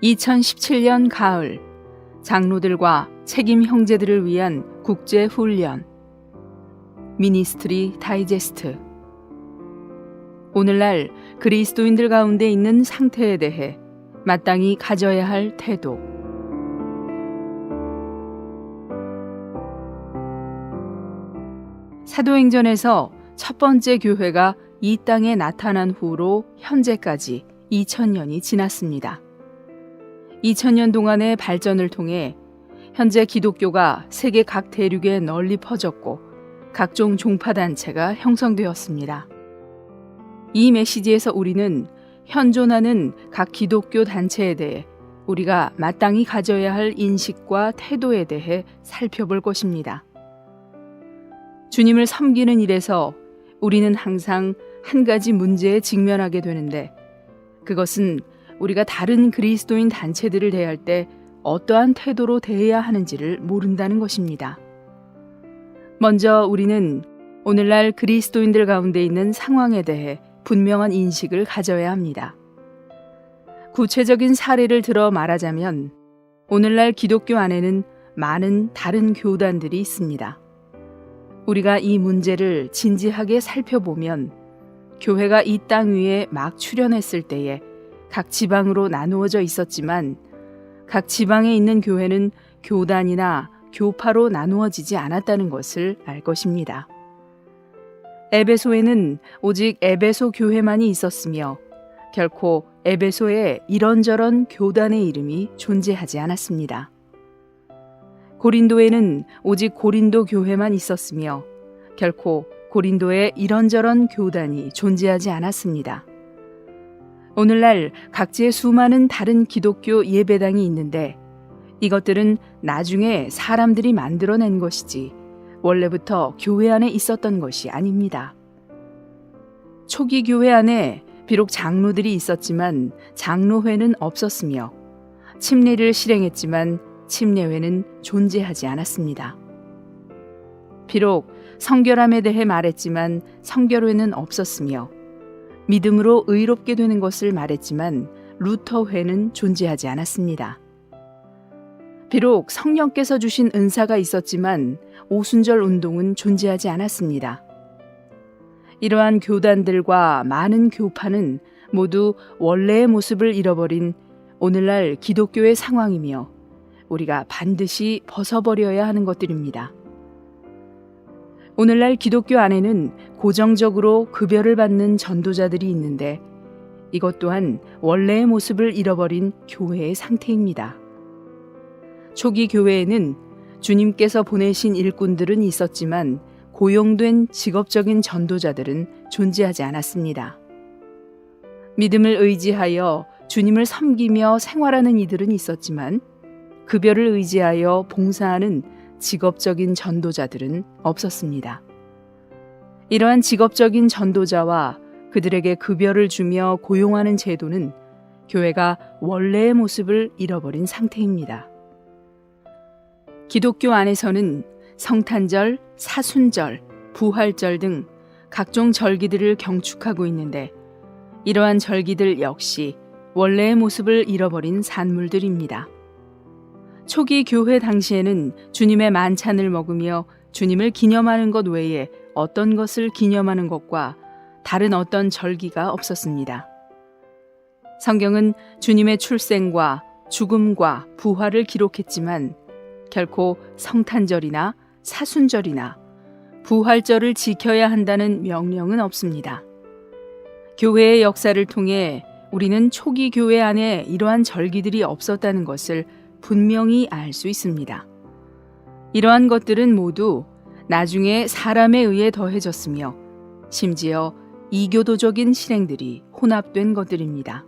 2017년 가을, 장로들과 책임 형제들을 위한 국제 훈련. 미니스트리 다이제스트. 오늘날 그리스도인들 가운데 있는 상태에 대해 마땅히 가져야 할 태도. 사도행전에서 첫 번째 교회가 이 땅에 나타난 후로 현재까지 2000년이 지났습니다. 2000년 동안의 발전을 통해 현재 기독교가 세계 각 대륙에 널리 퍼졌고 각종 종파단체가 형성되었습니다. 이 메시지에서 우리는 현존하는 각 기독교 단체에 대해 우리가 마땅히 가져야 할 인식과 태도에 대해 살펴볼 것입니다. 주님을 섬기는 일에서 우리는 항상 한 가지 문제에 직면하게 되는데, 그것은 우리가 다른 그리스도인 단체들을 대할 때 어떠한 태도로 대해야 하는지를 모른다는 것입니다. 먼저 우리는 오늘날 그리스도인들 가운데 있는 상황에 대해 분명한 인식을 가져야 합니다. 구체적인 사례를 들어 말하자면 오늘날 기독교 안에는 많은 다른 교단들이 있습니다. 우리가 이 문제를 진지하게 살펴보면 교회가 이 땅 위에 막 출현했을 때에 각 지방으로 나누어져 있었지만 각 지방에 있는 교회는 교단이나 교파로 나누어지지 않았다는 것을 알 것입니다. 에베소에는 오직 에베소 교회만이 있었으며 결코 에베소에 이런저런 교단의 이름이 존재하지 않았습니다. 고린도에는 오직 고린도 교회만 있었으며 결코 고린도에 이런저런 교단이 존재하지 않았습니다. 오늘날 각지에 수많은 다른 기독교 예배당이 있는데 이것들은 나중에 사람들이 만들어낸 것이지 원래부터 교회 안에 있었던 것이 아닙니다. 초기 교회 안에 비록 장로들이 있었지만 장로회는 없었으며 침례를 실행했지만 침례회는 존재하지 않았습니다. 비록 성결함에 대해 말했지만 성결회는 없었으며 믿음으로 의롭게 되는 것을 말했지만 루터회는 존재하지 않았습니다. 비록 성령께서 주신 은사가 있었지만 오순절 운동은 존재하지 않았습니다. 이러한 교단들과 많은 교파는 모두 원래의 모습을 잃어버린 오늘날 기독교의 상황이며 우리가 반드시 벗어버려야 하는 것들입니다. 오늘날 기독교 안에는 고정적으로 급여를 받는 전도자들이 있는데 이것 또한 원래의 모습을 잃어버린 교회의 상태입니다. 초기 교회에는 주님께서 보내신 일꾼들은 있었지만 고용된 직업적인 전도자들은 존재하지 않았습니다. 믿음을 의지하여 주님을 섬기며 생활하는 이들은 있었지만 급여를 의지하여 봉사하는 직업적인 전도자들은 없었습니다. 이러한 직업적인 전도자와 그들에게 급여를 주며 고용하는 제도는 교회가 원래의 모습을 잃어버린 상태입니다. 기독교 안에서는 성탄절, 사순절, 부활절 등 각종 절기들을 경축하고 있는데 이러한 절기들 역시 원래의 모습을 잃어버린 산물들입니다. 초기 교회 당시에는 주님의 만찬을 먹으며 주님을 기념하는 것 외에 어떤 것을 기념하는 것과 다른 어떤 절기가 없었습니다. 성경은 주님의 출생과 죽음과 부활을 기록했지만 결코 성탄절이나 사순절이나 부활절을 지켜야 한다는 명령은 없습니다. 교회의 역사를 통해 우리는 초기 교회 안에 이러한 절기들이 없었다는 것을 분명히 알 수 있습니다. 이러한 것들은 모두 나중에 사람에 의해 더해졌으며 심지어 이교도적인 실행들이 혼합된 것들입니다.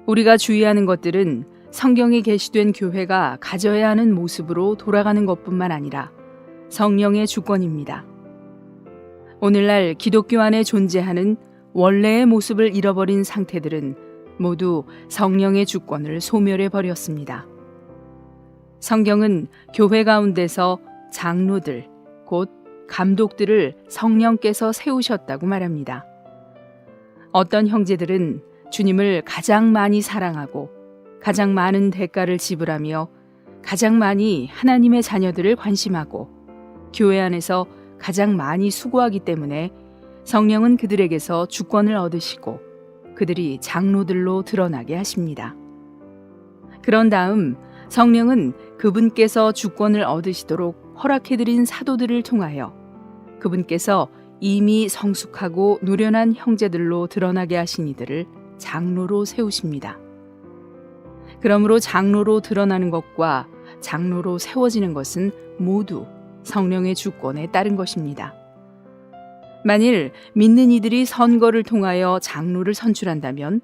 우리가 주의하는 것들은 성경에 게시된 교회가 가져야 하는 모습으로 돌아가는 것뿐만 아니라 성령의 주권입니다. 오늘날 기독교 안에 존재하는 원래의 모습을 잃어버린 상태들은 모두 성령의 주권을 소멸해 버렸습니다. 성경은 교회 가운데서 장로들, 곧 감독들을 성령께서 세우셨다고 말합니다. 어떤 형제들은 주님을 가장 많이 사랑하고 가장 많은 대가를 지불하며 가장 많이 하나님의 자녀들을 관심하고 교회 안에서 가장 많이 수고하기 때문에 성령은 그들에게서 주권을 얻으시고 그들이 장로들로 드러나게 하십니다. 그런 다음 성령은 그분께서 주권을 얻으시도록 허락해드린 사도들을 통하여 그분께서 이미 성숙하고 노련한 형제들로 드러나게 하신 이들을 장로로 세우십니다. 그러므로 장로로 드러나는 것과 장로로 세워지는 것은 모두 성령의 주권에 따른 것입니다. 만일 믿는 이들이 선거를 통하여 장로를 선출한다면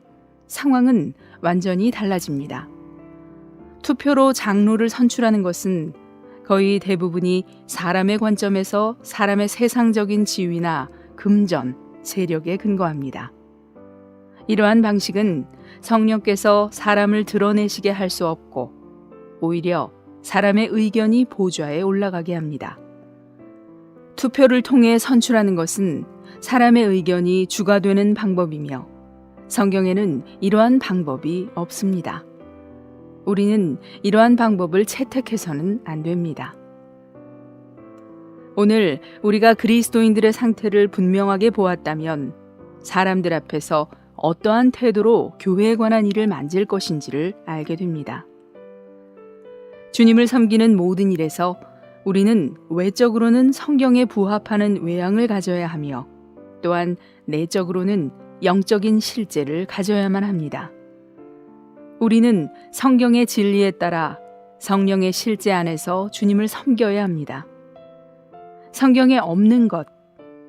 상황은 완전히 달라집니다. 투표로 장로를 선출하는 것은 거의 대부분이 사람의 관점에서 사람의 세상적인 지위나 금전, 세력에 근거합니다. 이러한 방식은 성령께서 사람을 드러내시게 할 수 없고 오히려 사람의 의견이 보좌에 올라가게 합니다. 투표를 통해 선출하는 것은 사람의 의견이 주가 되는 방법이며 성경에는 이러한 방법이 없습니다. 우리는 이러한 방법을 채택해서는 안 됩니다. 오늘 우리가 그리스도인들의 상태를 분명하게 보았다면 사람들 앞에서 어떠한 태도로 교회에 관한 일을 만질 것인지를 알게 됩니다. 주님을 섬기는 모든 일에서 우리는 외적으로는 성경에 부합하는 외양을 가져야 하며 또한 내적으로는 영적인 실제를 가져야만 합니다. 우리는 성경의 진리에 따라 성령의 실제 안에서 주님을 섬겨야 합니다. 성경에 없는 것,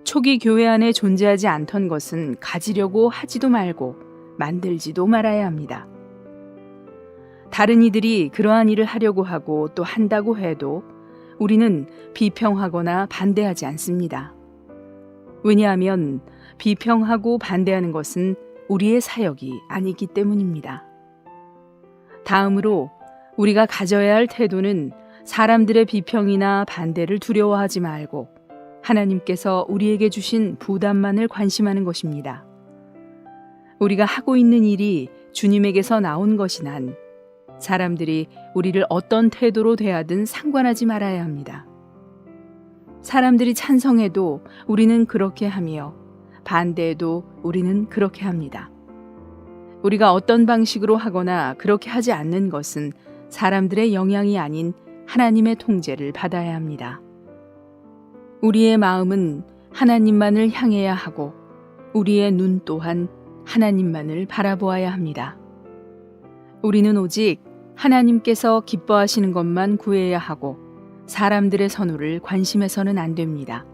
초기 교회 안에 존재하지 않던 것은 가지려고 하지도 말고 만들지도 말아야 합니다. 다른 이들이 그러한 일을 하려고 하고 또 한다고 해도 우리는 비평하거나 반대하지 않습니다. 왜냐하면 비평하고 반대하는 것은 우리의 사역이 아니기 때문입니다. 다음으로 우리가 가져야 할 태도는 사람들의 비평이나 반대를 두려워하지 말고 하나님께서 우리에게 주신 부담만을 관심하는 것입니다. 우리가 하고 있는 일이 주님에게서 나온 것이 난 사람들이 우리를 어떤 태도로 대하든 상관하지 말아야 합니다. 사람들이 찬성해도 우리는 그렇게 하며 반대해도 우리는 그렇게 합니다. 우리가 어떤 방식으로 하거나 그렇게 하지 않는 것은 사람들의 영향이 아닌 하나님의 통제를 받아야 합니다. 우리의 마음은 하나님만을 향해야 하고 우리의 눈 또한 하나님만을 바라보아야 합니다. 우리는 오직 하나님께서 기뻐하시는 것만 구해야 하고 사람들의 선호를 관심해서는 안 됩니다.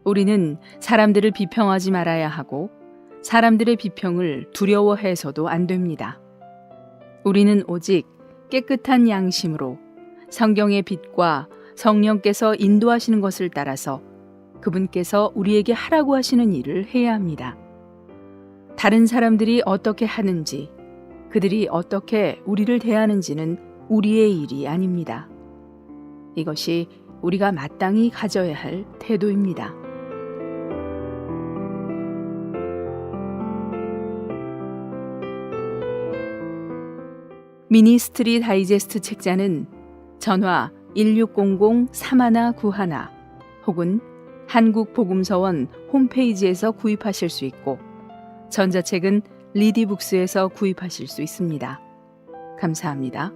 우리는 사람들을 비평하지 말아야 하고 사람들의 비평을 두려워해서도 안 됩니다. 우리는 오직 깨끗한 양심으로 성경의 빛과 성령께서 인도하시는 것을 따라서 그분께서 우리에게 하라고 하시는 일을 해야 합니다. 다른 사람들이 어떻게 하는지, 그들이 어떻게 우리를 대하는지는 우리의 일이 아닙니다. 이것이 우리가 마땅히 가져야 할 태도입니다. 미니스트리 다이제스트 책자는 전화 1600-3191 혹은 한국복음서원 홈페이지에서 구입하실 수 있고 전자책은 리디북스에서 구입하실 수 있습니다. 감사합니다.